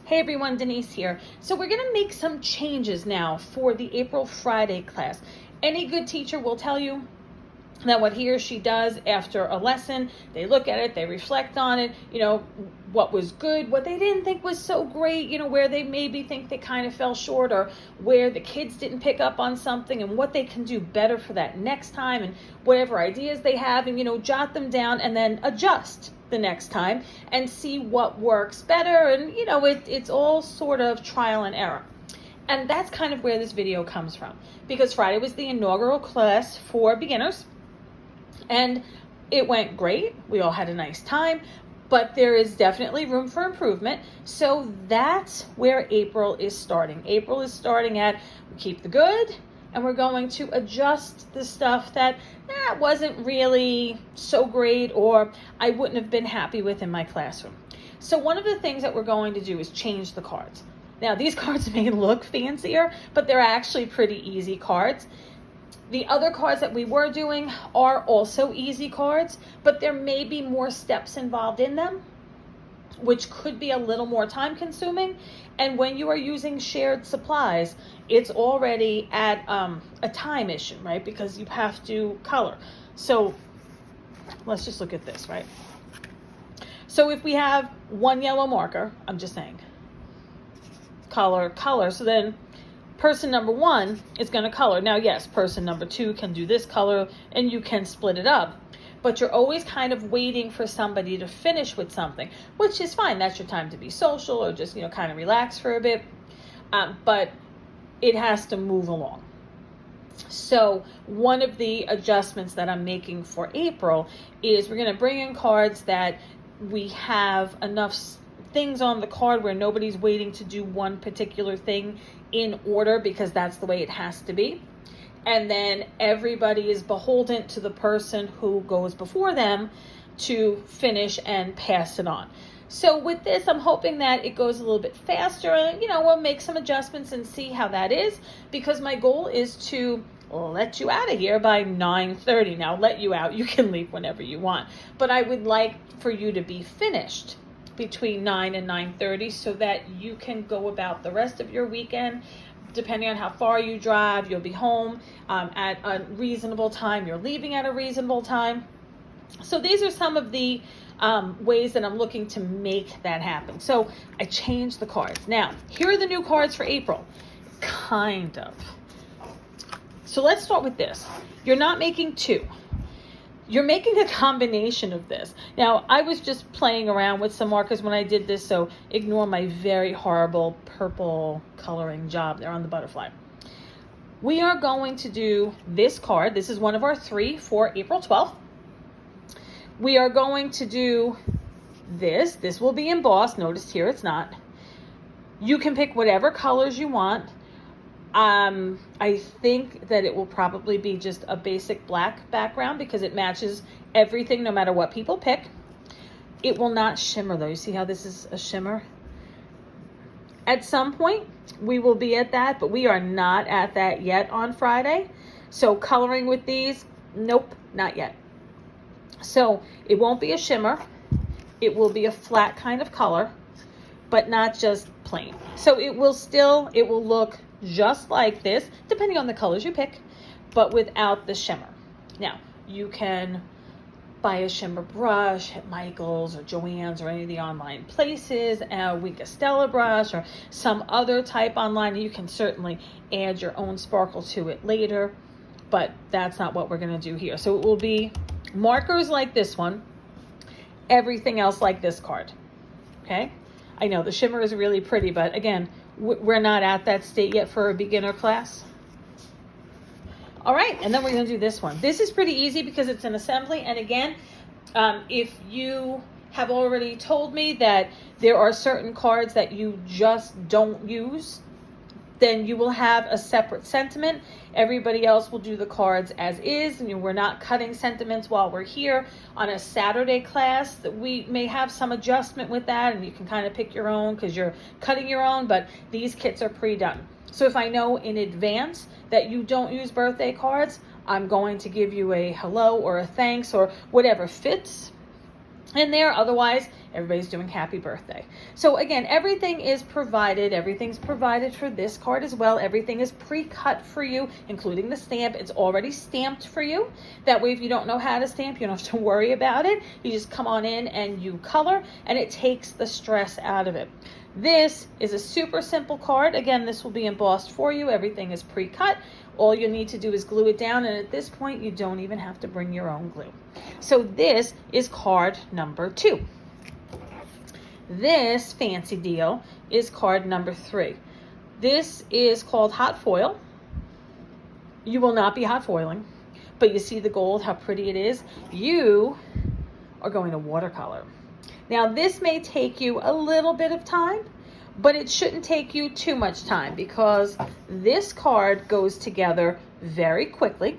Hey everyone, Denise here. So we're going to make some changes now for the April Friday class. Any good teacher will tell you that what he or she does after a lesson, they look at it, they reflect on it, what was good, what they didn't think was so great, where they maybe think they kind of fell short, or where the kids didn't pick up on something, and what they can do better for that next time, and whatever ideas they have, and jot them down and then adjust the next time and see what works better. And it's all sort of trial and error. And that's kind of where this video comes from, because Friday was the inaugural class for beginners. And it went great. We all had a nice time, but there is definitely room for improvement. So that's where April is starting. April is starting at, we keep the good, and we're going to adjust the stuff that wasn't really so great, or I wouldn't have been happy with in my classroom. So one of the things that we're going to do is change the cards. Now, these cards may look fancier, but they're actually pretty easy cards. The other cards that we were doing are also easy cards, but there may be more steps involved in them, which could be a little more time consuming. And when you are using shared supplies, it's already at a time issue, right? Because you have to color. So let's just look at this, right? So if we have one yellow marker, I'm just saying, color. So then person number one is going to color. Now, yes, person number two can do this color and you can split it up, but you're always kind of waiting for somebody to finish with something, which is fine. That's your time to be social or just, kind of relax for a bit. But it has to move along. So one of the adjustments that I'm making for April is we're going to bring in cards that we have enough things on the card where nobody's waiting to do one particular thing in order, because that's the way it has to be. And then everybody is beholden to the person who goes before them to finish and pass it on. So with this, I'm hoping that it goes a little bit faster, and we'll make some adjustments and see how that is, because my goal is to let you out of here by 9:30. Now, let you out, you can leave whenever you want, but I would like for you to be finished between 9 and 9:30 so that you can go about the rest of your weekend. Depending on how far you drive, you'll be home at a reasonable time. You're leaving at a reasonable time. So these are some of the ways that I'm looking to make that happen. So I changed the cards. Now, here are the new cards for April. Kind of. So let's start with this. You're not making two. You're making a combination of this. Now, I was just playing around with some markers when I did this, so ignore my very horrible purple coloring job there on the butterfly. We are going to do this card. This is one of our three for April 12th. We are going to do this. This will be embossed. Notice here it's not. You can pick whatever colors you want. I think that it will probably be just a basic black background because it matches everything no matter what people pick. It will not shimmer though. You see how this is a shimmer? At some point, we will be at that, but we are not at that yet on Friday. So coloring with these, nope, not yet. So it won't be a shimmer. It will be a flat kind of color, but not just plain. So it will look just like this, depending on the colors you pick, but without the shimmer. Now, you can buy a shimmer brush at Michael's or Joann's or any of the online places, a Wink Stella brush or some other type online. You can certainly add your own sparkle to it later, but that's not what we're going to do here. So it will be markers like this one, everything else like this card. Okay? I know the shimmer is really pretty, but again, we're not at that state yet for a beginner class. All right, and then we're going to do this one. This is pretty easy because it's an assembly. And again, if you have already told me that there are certain cards that you just don't use, then you will have a separate sentiment. Everybody else will do the cards as is, and we're not cutting sentiments while we're here. On a Saturday class, that we may have some adjustment with that, and you can kind of pick your own because you're cutting your own, but these kits are pre-done. So if I know in advance that you don't use birthday cards, I'm going to give you a hello or a thanks or whatever fits. in there. Otherwise, everybody's doing happy birthday. So again, everything is provided. Everything's provided for this card as well. Everything is pre-cut for you, including the stamp. It's already stamped for you. That way, if you don't know how to stamp, you don't have to worry about it. You just come on in and you color, and it takes the stress out of it. This is a super simple card. Again, this will be embossed for you. Everything is pre-cut. All you need to do is glue it down, and at this point, you don't even have to bring your own glue. So this is card number 2. This fancy deal is card number 3. This is called hot foil. You will not be hot foiling, but you see the gold, how pretty it is? You are going to watercolor. Now, this may take you a little bit of time, but it shouldn't take you too much time because this card goes together very quickly.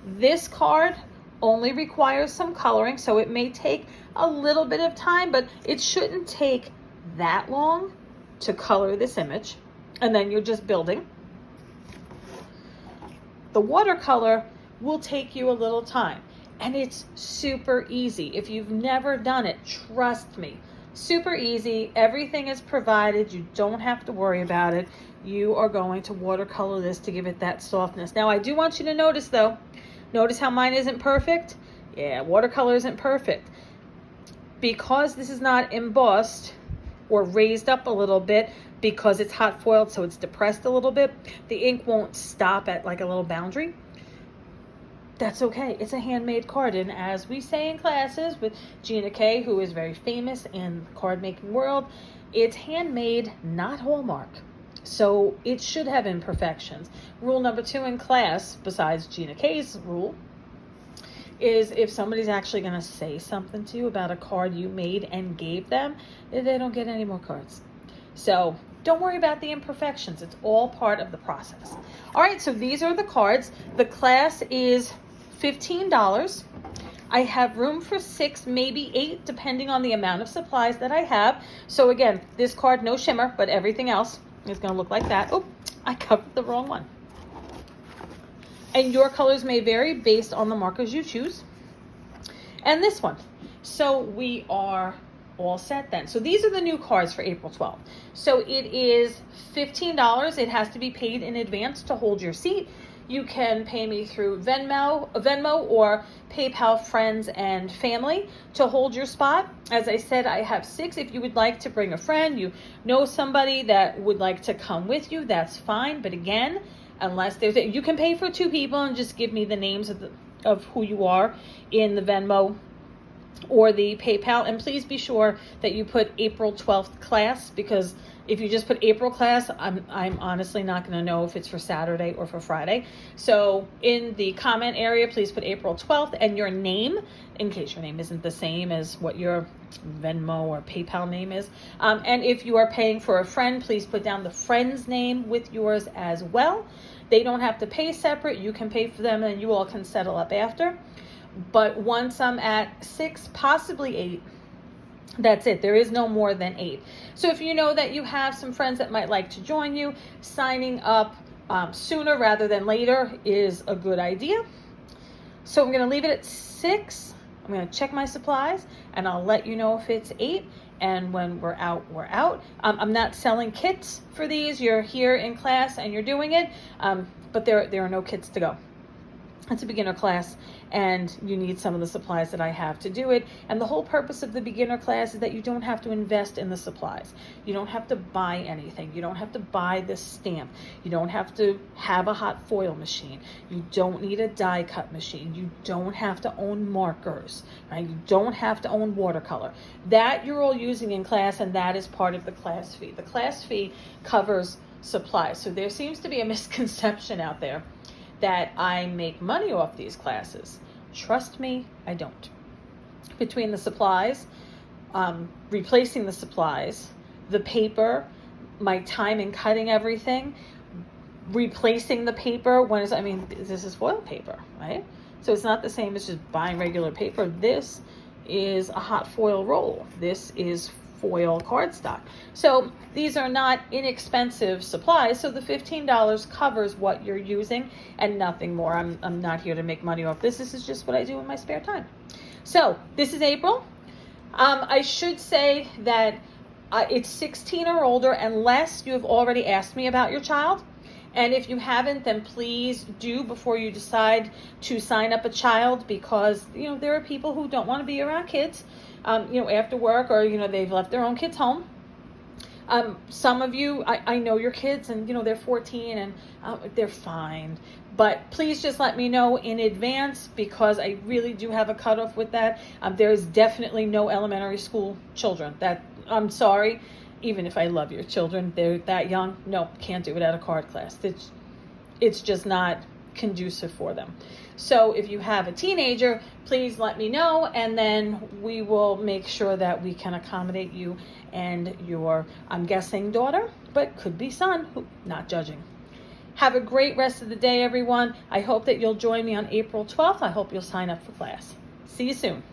This card only requires some coloring, so it may take a little bit of time, but it shouldn't take that long to color this image. And then you're just building. The watercolor will take you a little time, and it's super easy. If you've never done it, trust me, super easy. Everything is provided. You don't have to worry about it. You are going to watercolor this to give it that softness. Now, I do want you to notice, though, notice how mine isn't perfect? Yeah, watercolor isn't perfect. Because this is not embossed or raised up a little bit, because it's hot foiled, so it's depressed a little bit, the ink won't stop at like a little boundary. That's okay. It's a handmade card. And as we say in classes with Gina Kay, who is very famous in the card making world, it's handmade, not Hallmark. So it should have imperfections. Rule number 2 in class, besides Gina Kay's rule, is if somebody's actually going to say something to you about a card you made and gave them, they don't get any more cards. So don't worry about the imperfections. It's all part of the process. All right, so these are the cards. The class is $15. I have room for 6, maybe 8, depending on the amount of supplies that I have. So again, this card, no shimmer, but everything else is going to look like that. Oh, I covered the wrong one. And your colors may vary based on the markers you choose. And this one. So we are all set then. So these are the new cards for April 12th. So it is $15. It has to be paid in advance to hold your seat. You can pay me through Venmo or PayPal friends and family to hold your spot. As I said, I have 6. If you would like to bring a friend, you know somebody that would like to come with you, that's fine. But again, unless you can pay for 2 people and just give me the names of who you are in the Venmo or the PayPal. And please be sure that you put April 12th class, because if you just put April class, I'm honestly not going to know if it's for Saturday or for Friday. So in the comment area, please put April 12th and your name, in case your name isn't the same as what your Venmo or PayPal name is. And if you are paying for a friend, please put down the friend's name with yours as well. They don't have to pay separate. You can pay for them and you all can settle up after. But once I'm at 6, possibly 8, that's it. There is no more than 8. So if you know that you have some friends that might like to join you, signing up sooner rather than later is a good idea. So I'm going to leave it at 6. I'm going to check my supplies and I'll let you know if it's 8. And when we're out, we're out. I'm not selling kits for these. You're here in class and you're doing it, but there are no kits to go. It's a beginner class and you need some of the supplies that I have to do it. And the whole purpose of the beginner class is that you don't have to invest in the supplies. You don't have to buy anything. You don't have to buy this stamp. You don't have to have a hot foil machine. You don't need a die cut machine. You don't have to own markers, right? You don't have to own watercolor. That you're all using in class, and that is part of the class fee. The class fee covers supplies. So there seems to be a misconception out there that I make money off these classes. Trust me, I don't. Between the supplies, replacing the supplies, the paper, my time in cutting everything, replacing the paper, this is foil paper, right? So it's not the same as just buying regular paper. This is a hot foil roll. This is foil cardstock. So these are not inexpensive supplies. So the $15 covers what you're using and nothing more. I'm not here to make money off this. This is just what I do in my spare time. So this is April. I should say that it's 16 or older unless you have already asked me about your child. And if you haven't, then please do before you decide to sign up a child, because, there are people who don't want to be around kids, after work, or, they've left their own kids home. Some of you, I know your kids, and, they're 14 and they're fine. But please just let me know in advance, because I really do have a cutoff with that. There is definitely no elementary school children. I'm sorry. Even if I love your children, they're that young. No, can't do it at a card class. It's just not conducive for them. So if you have a teenager, please let me know, and then we will make sure that we can accommodate you and your, I'm guessing, daughter, but could be son, not judging. Have a great rest of the day, everyone. I hope that you'll join me on April 12th. I hope you'll sign up for class. See you soon.